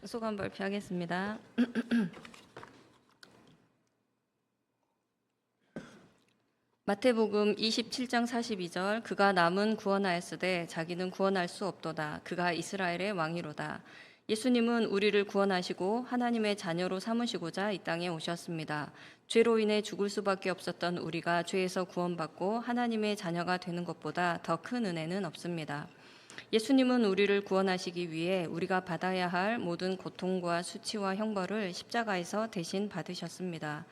소감 발표하겠습니다. 마태복음 27장 42절 그가 남은 구원하였으되 자기는 구원할 수 없도다. 그가 이스라엘의 왕이로다. 예수님은 우리를 구원하시고 하나님의 자녀로 삼으시고자 이 땅에 오셨습니다. 죄로 인해 죽을 수밖에 없었던 우리가 죄에서 구원받고 하나님의 자녀가 되는 것보다 더 큰 은혜는 없습니다. 예수님은 우리를 구원하시기 위해 우리가 받아야 할 모든 고통과 수치와 형벌을 십자가에서 대신 받으셨습니다.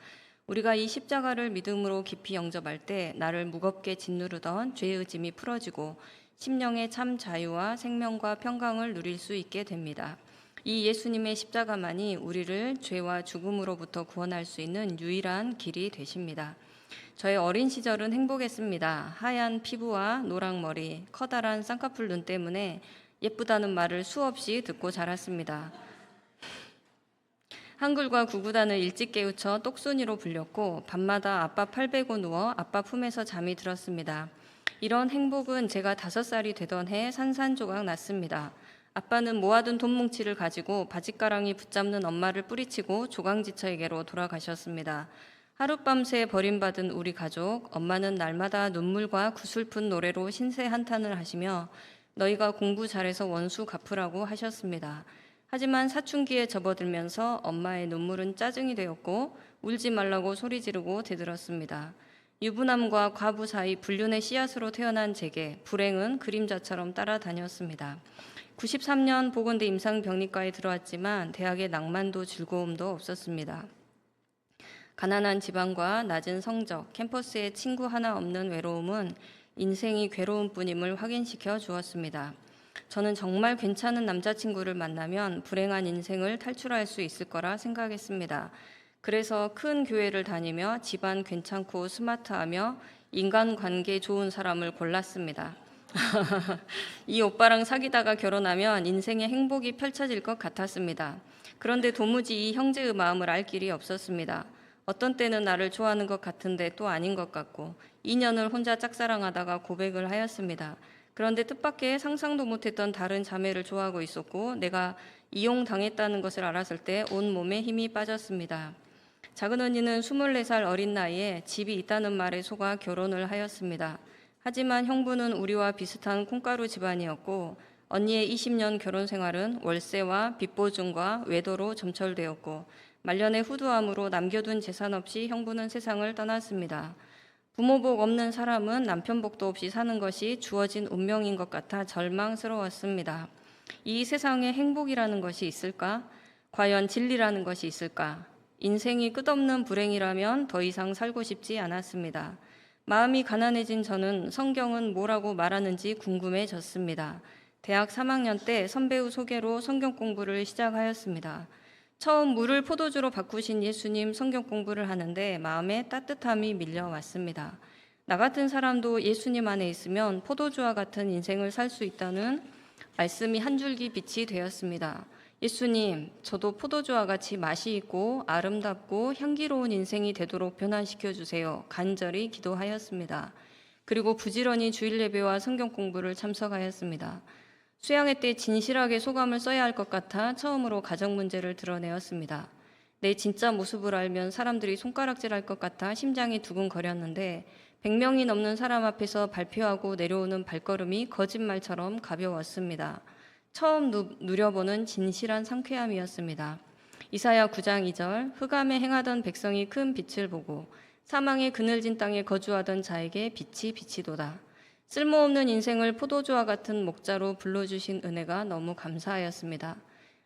우리가 이 십자가를 믿음으로 깊이 영접할 때 나를 무겁게 짓누르던 죄의 짐이 풀어지고 심령의 참 자유와 생명과 평강을 누릴 수 있게 됩니다. 이 예수님의 십자가만이 우리를 죄와 죽음으로부터 구원할 수 있는 유일한 길이 되십니다. 저의 어린 시절은 행복했습니다. 하얀 피부와 노랑머리, 커다란 쌍꺼풀 눈 때문에 예쁘다는 말을 수없이 듣고 자랐습니다. 한글과 구구단을 일찍 깨우쳐 똑순이로 불렸고 밤마다 아빠 팔 베고 누워 아빠 품에서 잠이 들었습니다. 이런 행복은 제가 5살이 되던 해 산산조각 났습니다. 아빠는 모아둔 돈뭉치를 가지고 바짓가랑이 붙잡는 엄마를 뿌리치고 조강지처에게로 돌아가셨습니다. 하룻밤새 버림받은 우리 가족, 엄마는 날마다 눈물과 구슬픈 노래로 신세 한탄을 하시며 너희가 공부 잘해서 원수 갚으라고 하셨습니다. 하지만 사춘기에 접어들면서 엄마의 눈물은 짜증이 되었고 울지 말라고 소리 지르고 대들었습니다. 유부남과 과부 사이 불륜의 씨앗으로 태어난 제게 불행은 그림자처럼 따라다녔습니다. 93년 보건대 임상병리과에 들어왔지만 대학의 낭만도 즐거움도 없었습니다. 가난한 집안과 낮은 성적, 캠퍼스에 친구 하나 없는 외로움은 인생이 괴로운 뿐임을 확인시켜 주었습니다. 저는 정말 괜찮은 남자친구를 만나면 불행한 인생을 탈출할 수 있을 거라 생각했습니다. 그래서 큰 교회를 다니며 집안 괜찮고 스마트하며 인간관계 좋은 사람을 골랐습니다. 이 오빠랑 사귀다가 결혼하면 인생의 행복이 펼쳐질 것 같았습니다. 그런데 도무지 이 형제의 마음을 알 길이 없었습니다. 어떤 때는 나를 좋아하는 것 같은데 또 아닌 것 같고 2년을 혼자 짝사랑하다가 고백을 하였습니다. 그런데 뜻밖의 상상도 못했던 다른 자매를 좋아하고 있었고 내가 이용당했다는 것을 알았을 때 온몸에 힘이 빠졌습니다. 작은 언니는 24살 어린 나이에 집이 있다는 말에 속아 결혼을 하였습니다. 하지만 형부는 우리와 비슷한 콩가루 집안이었고 언니의 20년 결혼 생활은 월세와 빚보증과 외도로 점철되었고 말년의 후두함으로 남겨둔 재산 없이 형부는 세상을 떠났습니다. 부모 복 없는 사람은 남편 복도 없이 사는 것이 주어진 운명인 것 같아 절망스러웠습니다. 이 세상에 행복이라는 것이 있을까? 과연 진리라는 것이 있을까? 인생이 끝없는 불행이라면 더 이상 살고 싶지 않았습니다. 마음이 가난해진 저는 성경은 뭐라고 말하는지 궁금해졌습니다. 대학 3학년 때 선배의 소개로 성경 공부를 시작하였습니다. 처음 물을 포도주로 바꾸신 예수님 성경 공부를 하는데 마음에 따뜻함이 밀려왔습니다. 나 같은 사람도 예수님 안에 있으면 포도주와 같은 인생을 살 수 있다는 말씀이 한 줄기 빛이 되었습니다. 예수님, 저도 포도주와 같이 맛이 있고 아름답고 향기로운 인생이 되도록 변화시켜 주세요. 간절히 기도하였습니다. 그리고 부지런히 주일 예배와 성경 공부를 참석하였습니다. 수양회 때 진실하게 소감을 써야 할 것 같아 처음으로 가정 문제를 드러내었습니다. 내 진짜 모습을 알면 사람들이 손가락질할 것 같아 심장이 두근거렸는데 100명이 넘는 사람 앞에서 발표하고 내려오는 발걸음이 거짓말처럼 가벼웠습니다. 처음 누려보는 진실한 상쾌함이었습니다. 이사야 9장 2절 흑암에 행하던 백성이 큰 빛을 보고 사망의 그늘진 땅에 거주하던 자에게 빛이 비치도다. 쓸모없는 인생을 포도주와 같은 목자로 불러주신 은혜가 너무 감사하였습니다.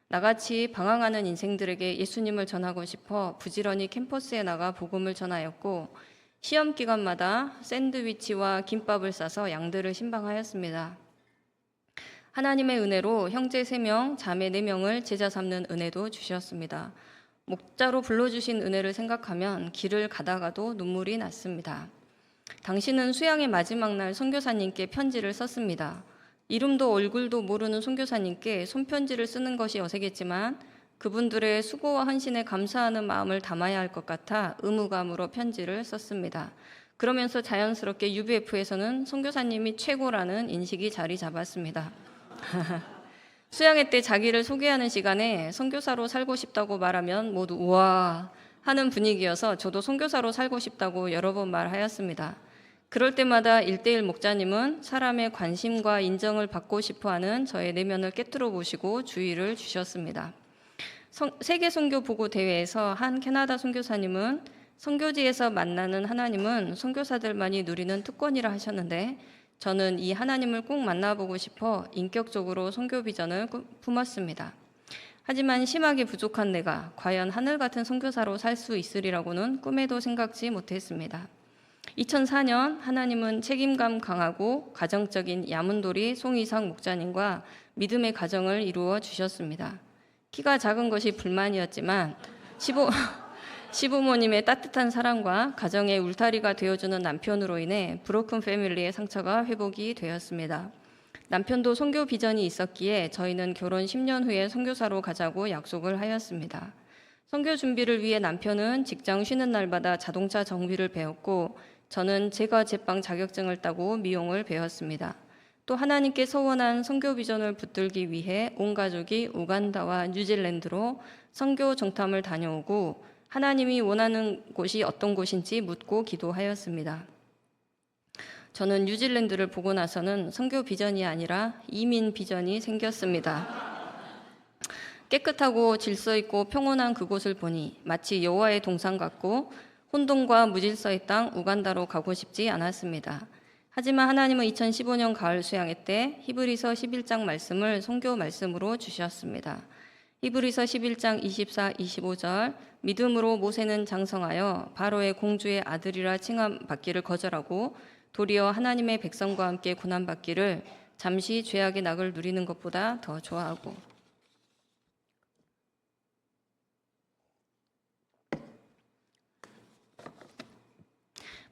나같이 방황하는 인생들에게 예수님을 전하고 싶어 부지런히 캠퍼스에 나가 복음을 전하였고 시험 기간마다 샌드위치와 김밥을 싸서 양들을 신방하였습니다. 하나님의 은혜로 형제 3명, 자매 4명을 제자 삼는 은혜도 주셨습니다. 목자로 불러주신 은혜를 생각하면 길을 가다가도 눈물이 났습니다. 당신은 수양의 마지막 날 선교사님께 편지를 썼습니다. 이름도 얼굴도 모르는 선교사님께 손편지를 쓰는 것이 어색했지만 그분들의 수고와 헌신에 감사하는 마음을 담아야 할 것 같아 의무감으로 편지를 썼습니다. 그러면서 자연스럽게 UBF에서는 선교사님이 최고라는 인식이 자리 잡았습니다. 수양회 때 자기를 소개하는 시간에 선교사로 살고 싶다고 말하면 모두 우와 하는 분위기여서 저도 선교사로 살고 싶다고 여러 번 말하였습니다. 그럴 때마다 1:1 목자님은 사람의 관심과 인정을 받고 싶어하는 저의 내면을 꿰뚫어 보시고 주의를 주셨습니다. 세계 선교 보고 대회에서 한 캐나다 선교사님은 선교지에서 만나는 하나님은 선교사들만이 누리는 특권이라 하셨는데 저는 이 하나님을 꼭 만나보고 싶어 인격적으로 선교 비전을 품었습니다. 하지만 심하게 부족한 내가 과연 하늘 같은 선교사로 살 수 있으리라고는 꿈에도 생각지 못했습니다. 2004년 하나님은 책임감 강하고 가정적인 야문돌이 송이상 목자님과 믿음의 가정을 이루어 주셨습니다. 키가 작은 것이 불만이었지만 시부모님의 따뜻한 사랑과 가정의 울타리가 되어주는 남편으로 인해 브로큰 패밀리의 상처가 회복이 되었습니다. 남편도 선교 비전이 있었기에 저희는 결혼 10년 후에 선교사로 가자고 약속을 하였습니다. 선교 준비를 위해 남편은 직장 쉬는 날마다 자동차 정비를 배웠고 저는 제과 제빵 자격증을 따고 미용을 배웠습니다. 또 하나님께 서원한 선교 비전을 붙들기 위해 온 가족이 우간다와 뉴질랜드로 선교 정탐을 다녀오고 하나님이 원하는 곳이 어떤 곳인지 묻고 기도하였습니다. 저는 뉴질랜드를 보고 나서는 선교 비전이 아니라 이민 비전이 생겼습니다. 깨끗하고 질서 있고 평온한 그곳을 보니 마치 여호와의 동산 같고 혼돈과 무질서의 땅 우간다로 가고 싶지 않았습니다. 하지만 하나님은 2015년 가을 수양회 때 히브리서 11장 말씀을 선교 말씀으로 주셨습니다. 히브리서 11장 24, 25절 믿음으로 모세는 장성하여 바로의 공주의 아들이라 칭함받기를 거절하고 도리어 하나님의 백성과 함께 고난받기를 잠시 죄악의 낙을 누리는 것보다 더 좋아하고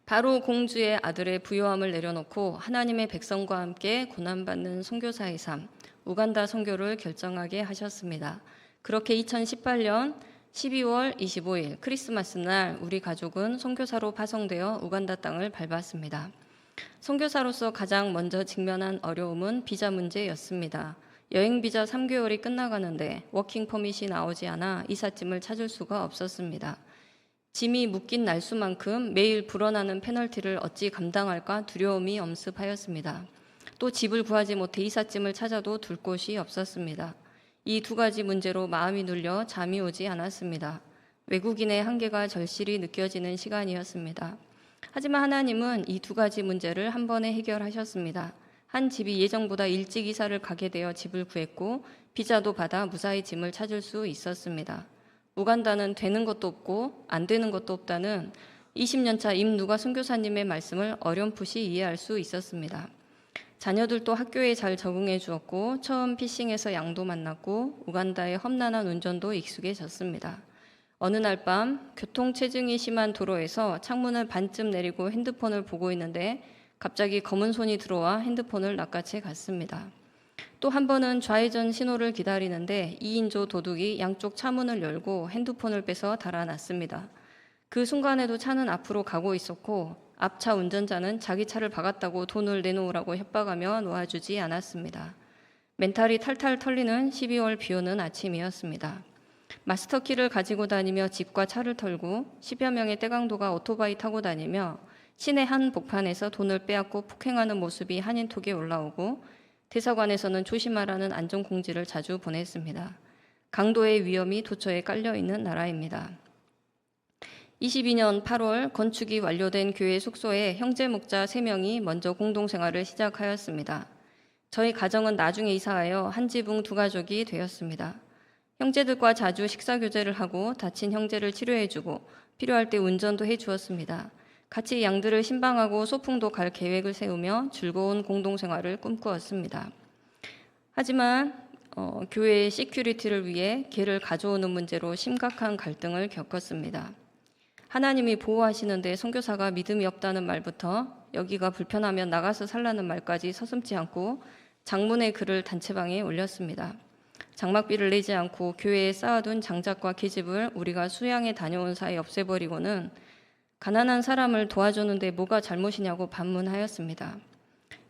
바로 공주의 아들의 부요함을 내려놓고 하나님의 백성과 함께 고난받는 선교사의 삶, 우간다 선교를 결정하게 하셨습니다. 그렇게 2018년 12월 25일 크리스마스 날 우리 가족은 선교사로 파송되어 우간다 땅을 밟았습니다. 선교사로서 가장 먼저 직면한 어려움은 비자 문제였습니다. 여행 비자 3개월이 끝나가는데 워킹 퍼밋이 나오지 않아 이삿짐을 찾을 수가 없었습니다. 짐이 묶인 날수만큼 매일 불어나는 페널티를 어찌 감당할까 두려움이 엄습하였습니다. 또 집을 구하지 못해 이삿짐을 찾아도 둘 곳이 없었습니다. 이 두 가지 문제로 마음이 눌려 잠이 오지 않았습니다. 외국인의 한계가 절실히 느껴지는 시간이었습니다. 하지만 하나님은 이 두 가지 문제를 한 번에 해결하셨습니다. 한 집이 예정보다 일찍 이사를 가게 되어 집을 구했고 비자도 받아 무사히 짐을 찾을 수 있었습니다. 우간다는 되는 것도 없고 안 되는 것도 없다는 20년차 임누가 선교사님의 말씀을 어렴풋이 이해할 수 있었습니다. 자녀들도 학교에 잘 적응해 주었고 처음 피싱에서 양도 만났고 우간다의 험난한 운전도 익숙해졌습니다. 어느 날 밤 교통체증이 심한 도로에서 창문을 반쯤 내리고 핸드폰을 보고 있는데 갑자기 검은 손이 들어와 핸드폰을 낚아채 갔습니다. 또 한 번은 좌회전 신호를 기다리는데 2인조 도둑이 양쪽 차문을 열고 핸드폰을 빼서 달아났습니다. 그 순간에도 차는 앞으로 가고 있었고 앞차 운전자는 자기 차를 박았다고 돈을 내놓으라고 협박하며 놓아주지 않았습니다. 멘탈이 탈탈 털리는 12월 비 오는 아침이었습니다. 마스터키를 가지고 다니며 집과 차를 털고 10여 명의 떼강도가 오토바이 타고 다니며 시내 한 복판에서 돈을 빼앗고 폭행하는 모습이 한인톡에 올라오고 대사관에서는 조심하라는 안전공지를 자주 보냈습니다. 강도의 위험이 도처에 깔려있는 나라입니다. 22년 8월 건축이 완료된 교회 숙소에 형제 목자 3명이 먼저 공동생활을 시작하였습니다. 저희 가정은 나중에 이사하여 한 지붕 2가족이 되었습니다. 형제들과 자주 식사 교제를 하고 다친 형제를 치료해주고 필요할 때 운전도 해주었습니다. 같이 양들을 신방하고 소풍도 갈 계획을 세우며 즐거운 공동생활을 꿈꾸었습니다. 하지만 교회의 시큐리티를 위해 개를 가져오는 문제로 심각한 갈등을 겪었습니다. 하나님이 보호하시는데 선교사가 믿음이 없다는 말부터 여기가 불편하면 나가서 살라는 말까지 서슴지 않고 장문의 글을 단체방에 올렸습니다. 장막비를 내지 않고 교회에 쌓아둔 장작과 계집을 우리가 수양에 다녀온 사이 없애버리고는 가난한 사람을 도와주는데 뭐가 잘못이냐고 반문하였습니다.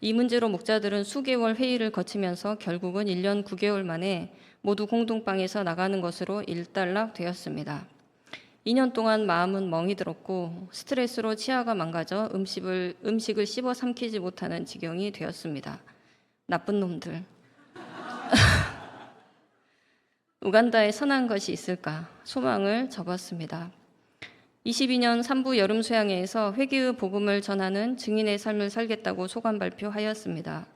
이 문제로 목자들은 수개월 회의를 거치면서 결국은 1년 9개월 만에 모두 공동방에서 나가는 것으로 일단락되었습니다. 2년 동안 마음은 멍이 들었고 스트레스로 치아가 망가져 음식을 씹어 삼키지 못하는 지경이 되었습니다. 나쁜 놈들. 우간다에 선한 것이 있을까 소망을 접었습니다. 22년 3부 여름 수양회에서 회개의 복음을 전하는 증인의 삶을 살겠다고 소감 발표하였습니다.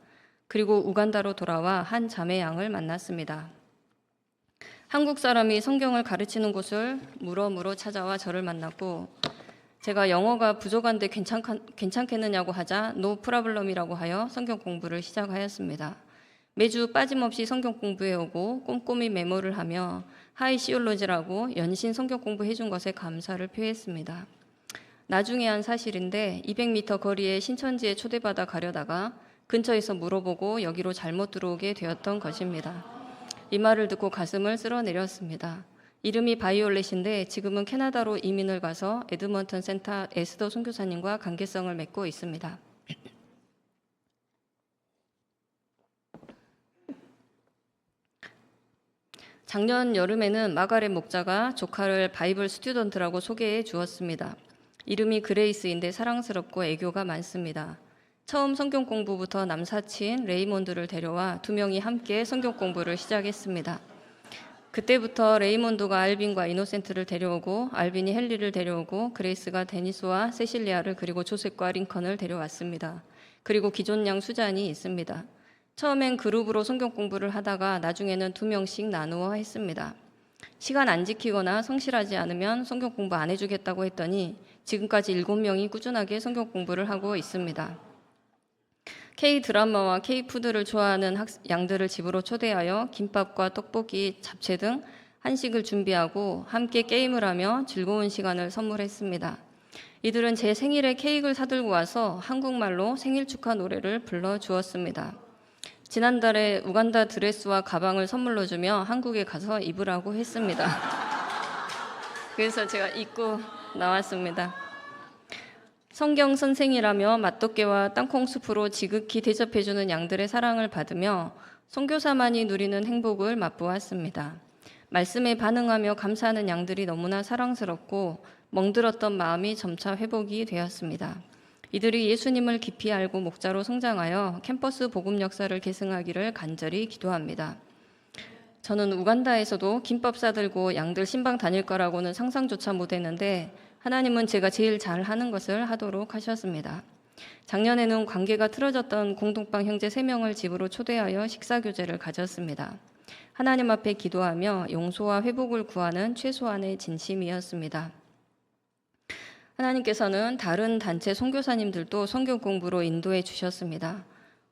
그리고 우간다로 돌아와 한 자매 양을 만났습니다. 한국 사람이 성경을 가르치는 곳을 물어물어 찾아와 저를 만났고 제가 영어가 부족한데 괜찮겠느냐고 하자 노 프라블럼이라고 하여 성경 공부를 시작하였습니다. 매주 빠짐없이 성경 공부해 오고 꼼꼼히 메모를 하며 하이 시올로지라고 연신 성경 공부해 준 것에 감사를 표했습니다. 나중에 한 사실인데 200m 거리의 신천지에 초대받아 가려다가 근처에서 물어보고 여기로 잘못 들어오게 되었던 것입니다. 이 말을 듣고 가슴을 쓸어내렸습니다. 이름이 바이올렛인데 지금은 캐나다로 이민을 가서 에드먼턴 센터 에스더 선교사님과 관계성을 맺고 있습니다. 작년 여름에는 마가렛 목자가 조카를 바이블 스튜던트라고 소개해 주었습니다. 이름이 그레이스인데 사랑스럽고 애교가 많습니다. 처음 성경 공부부터 남사친 레이몬드를 데려와 두 명이 함께 성경 공부를 시작했습니다. 그때부터 레이몬드가 알빈과 이노센트를 데려오고 알빈이 헨리를 데려오고 그레이스가 데니스와 세실리아를 그리고 조셉과 링컨을 데려왔습니다. 그리고 기존 양 수잔이 있습니다. 처음엔 그룹으로 성경 공부를 하다가 나중에는 2명씩 나누어 했습니다. 시간 안 지키거나 성실하지 않으면 성경 공부 안 해주겠다고 했더니 지금까지 7명이 꾸준하게 성경 공부를 하고 있습니다. K-드라마와 K-푸드를 좋아하는 양들을 집으로 초대하여 김밥과 떡볶이, 잡채 등 한식을 준비하고 함께 게임을 하며 즐거운 시간을 선물했습니다. 이들은 제 생일에 케이크를 사들고 와서 한국말로 생일 축하 노래를 불러주었습니다. 지난달에 우간다 드레스와 가방을 선물로 주며 한국에 가서 입으라고 했습니다. 그래서 제가 입고 나왔습니다. 성경 선생이라며 맛도깨와 땅콩 수프로 지극히 대접해주는 양들의 사랑을 받으며 선교사만이 누리는 행복을 맛보았습니다. 말씀에 반응하며 감사하는 양들이 너무나 사랑스럽고 멍들었던 마음이 점차 회복이 되었습니다. 이들이 예수님을 깊이 알고 목자로 성장하여 캠퍼스 복음 역사를 계승하기를 간절히 기도합니다. 저는 우간다에서도 김밥 싸들고 양들 신방 다닐 거라고는 상상조차 못했는데 하나님은 제가 제일 잘하는 것을 하도록 하셨습니다. 작년에는 관계가 틀어졌던 공동방 형제 3명을 집으로 초대하여 식사교제를 가졌습니다. 하나님 앞에 기도하며 용서와 회복을 구하는 최소한의 진심이었습니다. 하나님께서는 다른 단체 선교사님들도 성경 공부로 인도해 주셨습니다.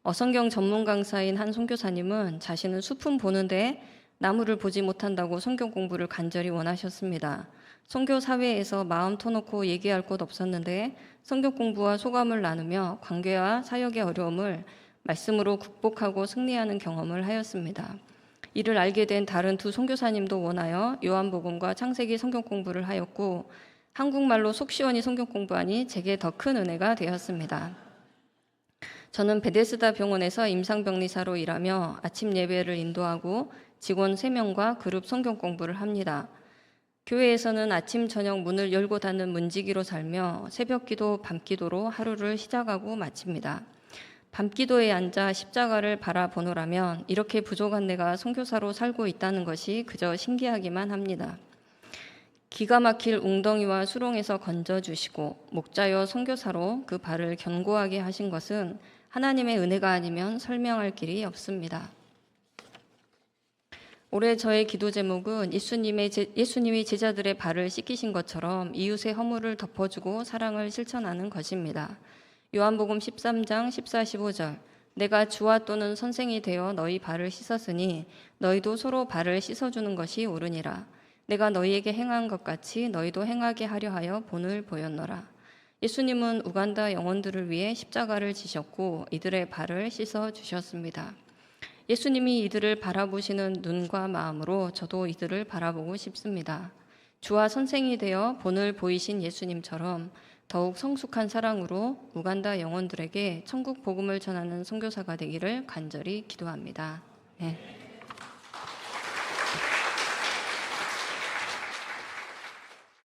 어성경 전문 강사인 한 선교사님은 자신은 숲은 보는데 나무를 보지 못한다고 성경 공부를 간절히 원하셨습니다. 선교 사회에서 마음 터놓고 얘기할 곳 없었는데 성경 공부와 소감을 나누며 관계와 사역의 어려움을 말씀으로 극복하고 승리하는 경험을 하였습니다. 이를 알게 된 다른 2 선교사님도 원하여 요한복음과 창세기 성경 공부를 하였고 한국말로 속 시원히 성경 공부하니 제게 더 큰 은혜가 되었습니다. 저는 베데스다 병원에서 임상병리사로 일하며 아침 예배를 인도하고 직원 3명과 그룹 성경 공부를 합니다. 교회에서는 아침 저녁 문을 열고 닫는 문지기로 살며 새벽기도 밤기도로 하루를 시작하고 마칩니다. 밤기도에 앉아 십자가를 바라보노라면 이렇게 부족한 내가 선교사로 살고 있다는 것이 그저 신기하기만 합니다. 기가 막힐 웅덩이와 수렁에서 건져주시고 목자여 선교사로 그 발을 견고하게 하신 것은 하나님의 은혜가 아니면 설명할 길이 없습니다. 올해 저의 기도 제목은 예수님이 제자들의 발을 씻기신 것처럼 이웃의 허물을 덮어주고 사랑을 실천하는 것입니다. 요한복음 13장 14, 15절 내가 주와 또는 선생이 되어 너희 발을 씻었으니 너희도 서로 발을 씻어주는 것이 옳으니라. 내가 너희에게 행한 것 같이 너희도 행하게 하려 하여 본을 보였노라. 예수님은 우간다 영혼들을 위해 십자가를 지셨고 이들의 발을 씻어 주셨습니다. 예수님이 이들을 바라보시는 눈과 마음으로 저도 이들을 바라보고 싶습니다. 주와 선생이 되어 본을 보이신 예수님처럼 더욱 성숙한 사랑으로 우간다 영혼들에게 천국 복음을 전하는 선교사가 되기를 간절히 기도합니다. 네.